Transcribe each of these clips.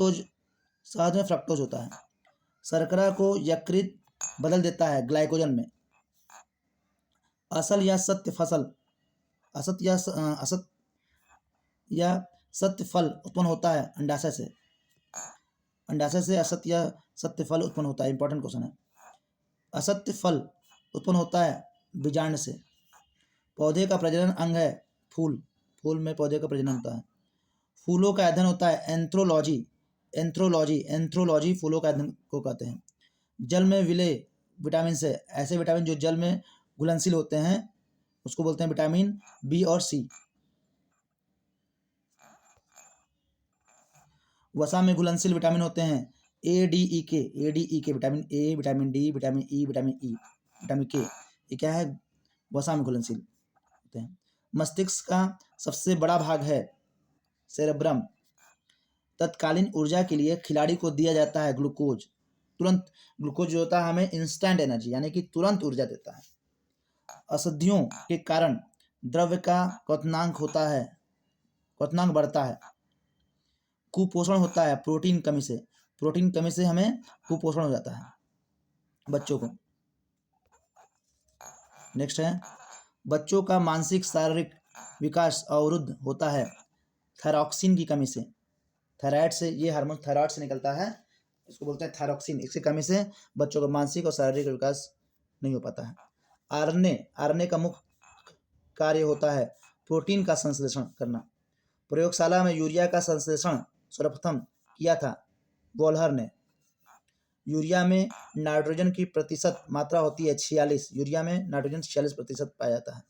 Fructose, शहद में fructose होता है। शर्करा को यकृत बदल देता है ग्लाइकोजन में। असल या सत्य फसल, असत या सत्य फल उत्पन्न होता है अंडाशय से। अंडाशय से असत या सत्य फल उत्पन्न होता है, इंपॉर्टेंट क्वेश्चन है। असत्य फल उत्पन्न होता है बीजांड से। पौधे का प्रजनन अंग है फूल, फूल में पौधे का प्रजनन होता है। फूलों का अध्ययन होता है एंथ्रोलॉजी, एंथ्रोलॉजी फूलों का अध्ययन को कहते हैं। जल में विलय विटामिन से, ऐसे विटामिन जो जल में घुलनशील होते हैं उसको बोलते हैं विटामिन बी और सी। वसा में घुलनशील विटामिन होते हैं ए डी ई के, vitamin A, vitamin D, vitamin E, vitamin E, vitamin के, ये क्या है, वसा में घुलनशील होते हैं। मस्तिष्क का सबसे बड़ा भाग है सेरेब्रम। तत्कालीन ऊर्जा के लिए खिलाड़ी को दिया जाता है ग्लूकोज। तुरंत ग्लूकोज जो होता है हमें इंस्टेंट एनर्जी यानी कि तुरंत ऊर्जा देता है। अशुद्धियों के कारण द्रव्य का क्वथनांक होता है, क्वथनांक बढ़ता है। कुपोषण होता है प्रोटीन कमी से, प्रोटीन कमी से हमें कुपोषण हो जाता है बच्चों को। नेक्स्ट है, बच्चों का मानसिक शारीरिक विकास अवरुद्ध होता है थायरॉक्सिन की कमी से। थायराइड से, ये हार्मोन थायराइड से निकलता है, इसको बोलते हैं थायरॉक्सिन। इसकी कमी से बच्चों का मानसिक और शारीरिक विकास नहीं हो पाता है। आरएनए का मुख्य कार्य होता है प्रोटीन का संश्लेषण करना। प्रयोगशाला में यूरिया का संश्लेषण सर्वप्रथम किया था वोल्हर ने। यूरिया में नाइट्रोजन की प्रतिशत मात्रा होती है 46, यूरिया में नाइट्रोजन 46% पाया जाता है।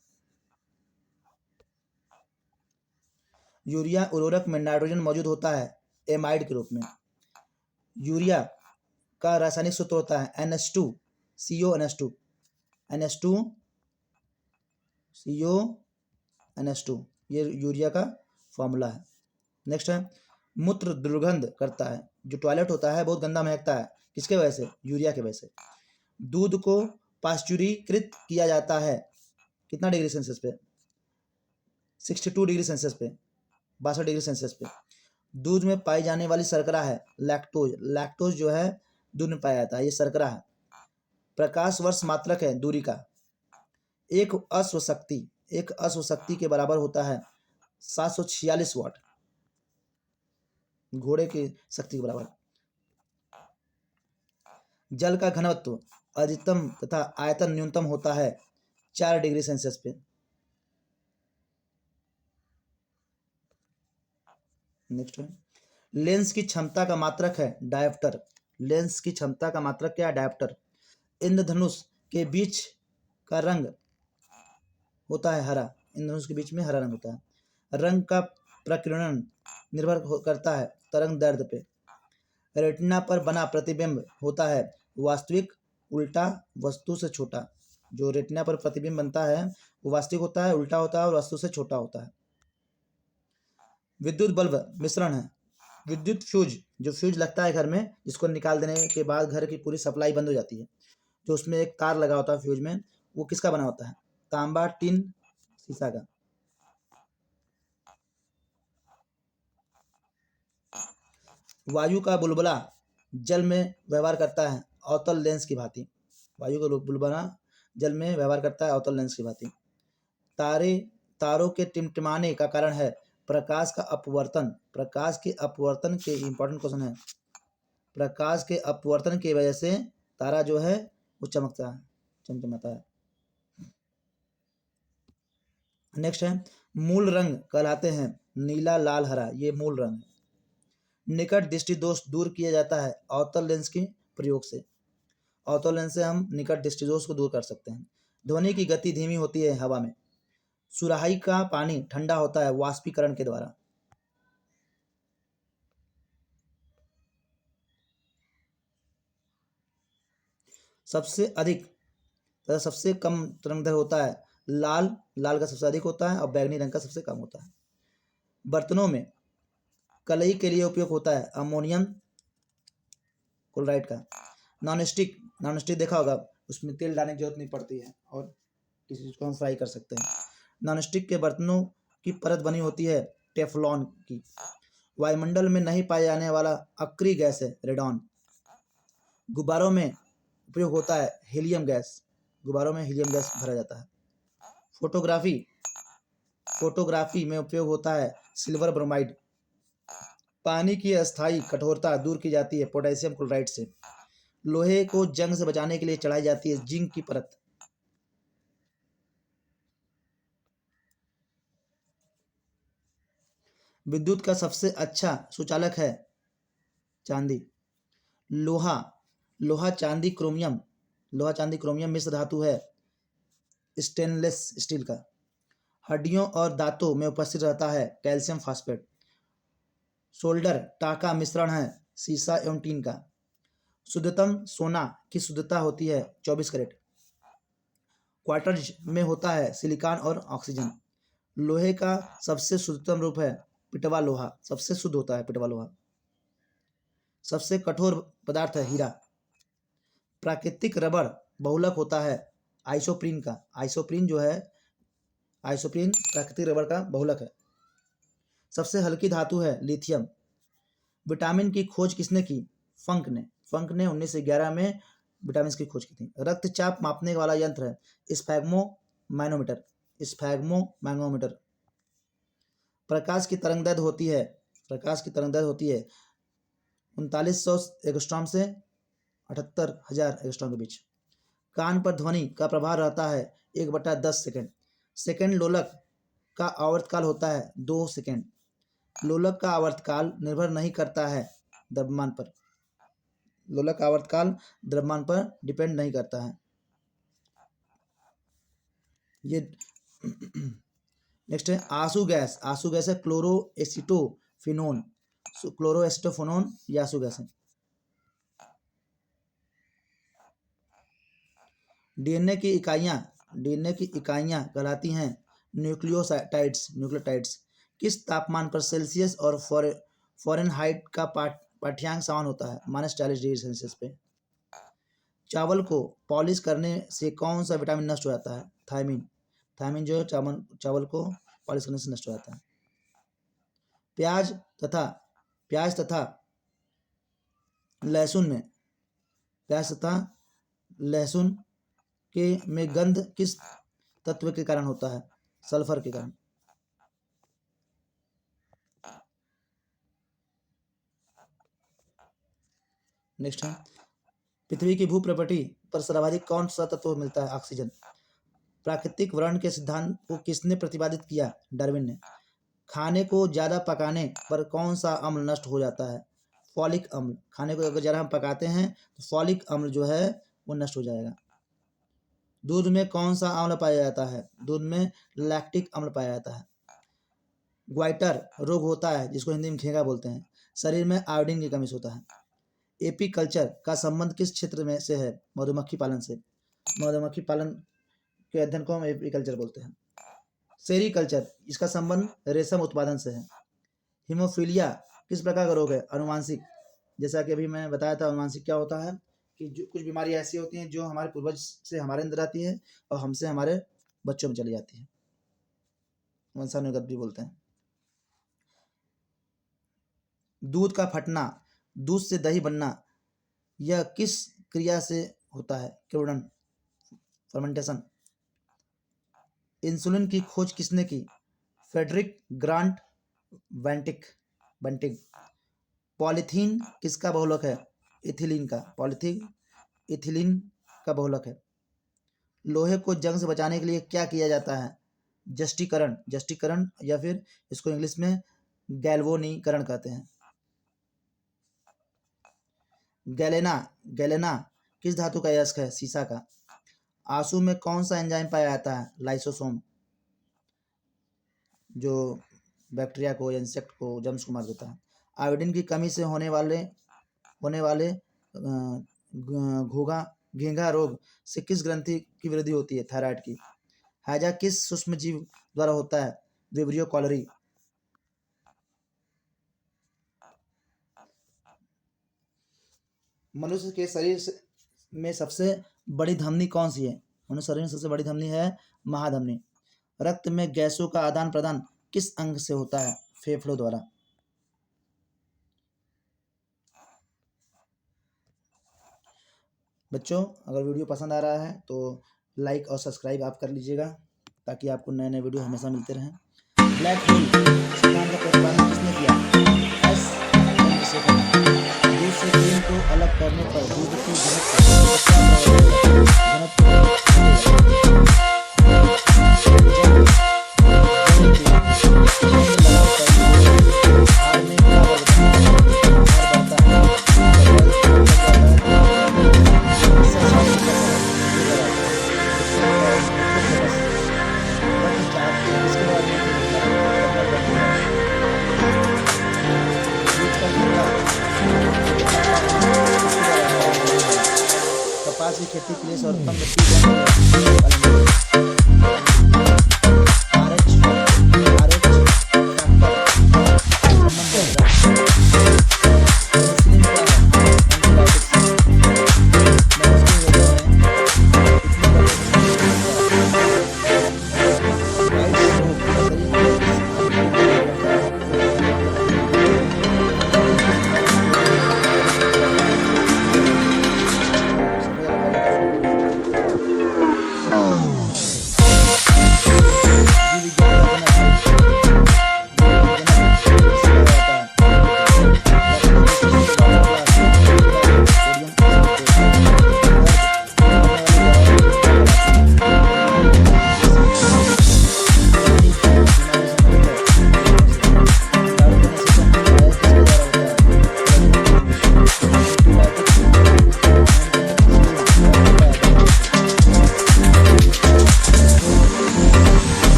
यूरिया उर्वरक में नाइट्रोजन मौजूद होता है एमाइड के रूप में। यूरिया का रासायनिक सूत्र होता है NH2CO, ये यूरिया का फॉर्मूला है। नेक्स्ट है, मूत्र दुर्गंध करता है, जो टॉयलेट होता है बहुत गंदा महकता है, किसके वजह से, यूरिया की वजह से। दूध को पाश्चुरीकृत किया जाता है कितना डिग्री सेल्सियस पे, 62 डिग्री सेल्सियस पे, 62 डिग्री सेल्सियस पे। दूध में पाई जाने वाली शर्करा है लैक्टोज, लैक्टोज जो है दूध में पाया जाता है, ये शर्करा है। प्रकाश वर्ष मात्रक है दूरी का। एक अश्व शक्ति के बराबर होता है 746 वाट, घोड़े की शक्ति के बराबर। जल का घनत्व अधिकतम तथा आयतन न्यूनतम होता है 4 डिग्री सेल्सियस पे। नेक्स्ट है, लेंस की क्षमता का मात्रक है डायोप्टर, लेंस की क्षमता का मात्रक क्या है, डायोप्टर। इंद्रधनुष के बीच का रंग होता है हरा, इंद्रधनुष के बीच में हरा रंग होता है। रंग का प्रकीर्णन निर्भर करता है तरंग दैर्ध्य पे। रेटिना पर बना प्रतिबिंब होता है वास्तविक उल्टा वस्तु से छोटा, जो रेटिना पर प्रतिबिंब बनता है वो वास्तविक होता है, उल्टा होता है और वस्तु से छोटा होता है। विद्युत बल्ब मिश्रण है, विद्युत फ्यूज, जो फ्यूज लगता है घर में, जिसको निकाल देने के बाद घर की पूरी सप्लाई बंद हो जाती है, जो उसमें एक तार लगा होता है फ्यूज में, वो किसका बना होता है, तांबा, टिन, शीशा का। वायु का बुलबुला जल में व्यवहार करता है अवतल लेंस की भांति, वायु का बुलबुला जल में व्यवहार करता है अवतल लेंस की भांति। तारों के टिमटिमाने का कारण है प्रकाश का अपवर्तन, प्रकाश के अपवर्तन के, इंपॉर्टेंट क्वेश्चन है, प्रकाश के अपवर्तन की वजह से तारा जो है वो चमकता है, चमचमाता है। नेक्स्ट है, मूल रंग कहलाते हैं नीला, लाल, हरा, ये मूल रंग है। निकट दृष्टि दोष दूर किया जाता है अवतल लेंस के प्रयोग से, अवतल लेंस से हम निकट दृष्टि दोष को दूर कर सकते हैं। ध्वनि की गति धीमी होती है हवा में। सुराही का पानी ठंडा होता है वाष्पीकरण के द्वारा। सबसे अधिक तथा सबसे कम तरंगदैर्घ्य होता है लाल, लाल का सबसे अधिक होता है और बैगनी रंग का सबसे कम होता है। बर्तनों में कलई के लिए उपयोग होता है अमोनियम क्लोराइड का। नॉनस्टिक, नॉनस्टिक देखा होगा, उसमें तेल डालने की जरूरत नहीं पड़ती है और किसी चीज़ को हम फ्राई कर सकते हैं। नॉनस्टिक के बर्तनों की परत बनी होती है टेफलॉन की। वायुमंडल में नहीं पाए जाने वाला अक्रिय गैस है रेडॉन। गुब्बारों में उपयोग होता है हीलियम गैस, गुब्बारों में हीलियम गैस भरा जाता है। फोटोग्राफी में उपयोग होता है सिल्वर ब्रोमाइड। पानी की अस्थायी कठोरता दूर की जाती है पोटेशियम क्लोराइड से। लोहे को जंग से बचाने के लिए चढ़ाई जाती है जिंक की परत। विद्युत का सबसे अच्छा सुचालक है चांदी। लोहा चांदी क्रोमियम मिश्र धातु है स्टेनलेस स्टील का। हड्डियों और दांतों में उपस्थित रहता है कैल्शियम फास्फेट। सोल्डर टाका मिश्रण है सीसा एवं टीन का। शुद्धतम सोना की शुद्धता होती है 24 कैरेट। क्वार्टज में होता है सिलिकॉन और ऑक्सीजन। लोहे का सबसे शुद्धतम रूप है पिटवा लोहा, सबसे शुद्ध होता है पिटवा लोहा। सबसे कठोर पदार्थ है हीरा। प्राकृतिक रबड़ बहुलक होता है आइसोप्रीन का। आइसोप्रीन प्राकृतिक रबड़ का बहुलक है। सबसे हल्की धातु है लिथियम। विटामिन की खोज किसने की? फंक ने 1911 में विटामिन की खोज की थी। रक्तचाप मापने वाला यंत्र है स्फैग्मोमैनोमीटर। प्रकाश की तरंग दैर्ध्य होती है 3900 एंगस्ट्रॉम से 78,000 एंगस्ट्रॉम के बीच। कान पर ध्वनि का प्रभाव रहता है 1/10 सेकेंड। सेकेंड लोलक का आवर्तकाल होता है 2 सेकेंड। लोलक का आवर्तकाल निर्भर नहीं करता है द्रव्यमान पर डिपेंड नहीं करता है। ये नेक्स्ट है आंसू गैस है क्लोरोएसिटोफिनोन ये आंसू गैस है। डीएनए की इकाइयां कहलाती हैं न्यूक्लियोटाइड्स। किस तापमान पर सेल्सियस और फ़ारेनहाइट का पाठ्यांक समान होता है? -40°C पे। चावल को पॉलिश करने से कौन सा विटामिन नष्ट हो जाता है? थायमीन जो है चावल को पॉलिश करने से नष्ट हो जाता है। प्याज तथा लहसुन में गंध किस तत्व के कारण होता है? सल्फर के कारण। नेक्स्ट है पृथ्वी की भूप्रपटी पर सर्वाधिक कौन सा तत्व मिलता है? ऑक्सीजन। प्राकृतिक वर्ण के सिद्धांत को किसने प्रतिपादित किया? डार्विन ने। खाने को ज़्यादा पकाने पर कौन सा अम्ल नष्ट हो जाता है? फॉलिक अम्ल। खाने को अगर ज़्यादा हम पकाते हैं तो फॉलिक अम्ल जो है वो नष्ट हो जाएगा। दूध में कौन सा अम्ल पाया जाता है? दूध में लैक्टिक अम्ल पाया जाता है। ग्वाइटर रोग होता है जिसको हिंदी में घेंगा बोलते हैं। शरीर में आयोडीन की कमी से होता है। एपीकल्चर का संबंध किस क्षेत्र में से है? मधुमक्खी पालन से। मधुमक्खी पालन के अध्ययन को हम एपीकल्चर बोलते हैं। सेरीकल्चर इसका संबंध रेशम उत्पादन से है। हीमोफीलिया किस प्रकार का रोग है? अनुवांशिक। जैसा कि अभी मैंने बताया था अनुवांशिक क्या होता है कि जो कुछ बीमारी ऐसी होती हैं जो हमारे पूर्वज से हमारे अंदर आती है और हमसे हमारे बच्चों में चली जाती है, वंशानुगत भी बोलते हैं। दूध का फटना, दूध से दही बनना, यह किस क्रिया से होता है? क्योडन, फर्मेंटेशन। इंसुलिन की खोज किसने की? Frederick grant Bentinck. पॉलीथीन किसका बहुलक है? इथिलीन का। पॉलीथीन इथिलीन का बहुलक है। लोहे को जंग से बचाने के लिए क्या किया जाता है? जस्टीकरण या फिर इसको इंग्लिश में गैल्वेनीकरण कहते हैं। गैलेना किस धातु का अयस्क है? सीसा का। आंसू में कौन सा एंजाइम पाया जाता है? लाइसोसोम, जो बैक्टीरिया को, इंसेक्ट को, जर्म्स को मार देता है। आयोडीन की कमी से होने वाले घेंघा रोग से किस ग्रंथि की वृद्धि होती है? थायराइड की। हैजा किस सूक्ष्म जीव द्वारा होता है? Vibrio cholerae. मनुष्य के शरीर में सबसे बड़ी धमनी कौन सी है? मनुष्य शरीर में सबसे बड़ी धमनी है महाधमनी। रक्त में गैसों का आदान प्रदान किस अंग से होता है? फेफड़ों द्वारा। बच्चों अगर वीडियो पसंद आ रहा है तो लाइक और सब्सक्राइब आप कर लीजिएगा ताकि आपको नए नए वीडियो हमेशा मिलते रहें। ब्लैक होल सिद्धांत का प्रतिपादन किसने किया? एस चंद्रशेखर ने। दूध से क्रीम को अलग करने पर दूध की घनत्व कपास की खेती के लिए सर्वोत्तम मिट्टी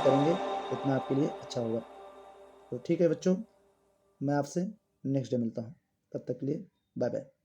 करेंगे उतना आपके लिए अच्छा होगा। तो ठीक है बच्चों, मैं आपसे नेक्स्ट डे मिलता हूँ, तब तक के लिए बाय बाय।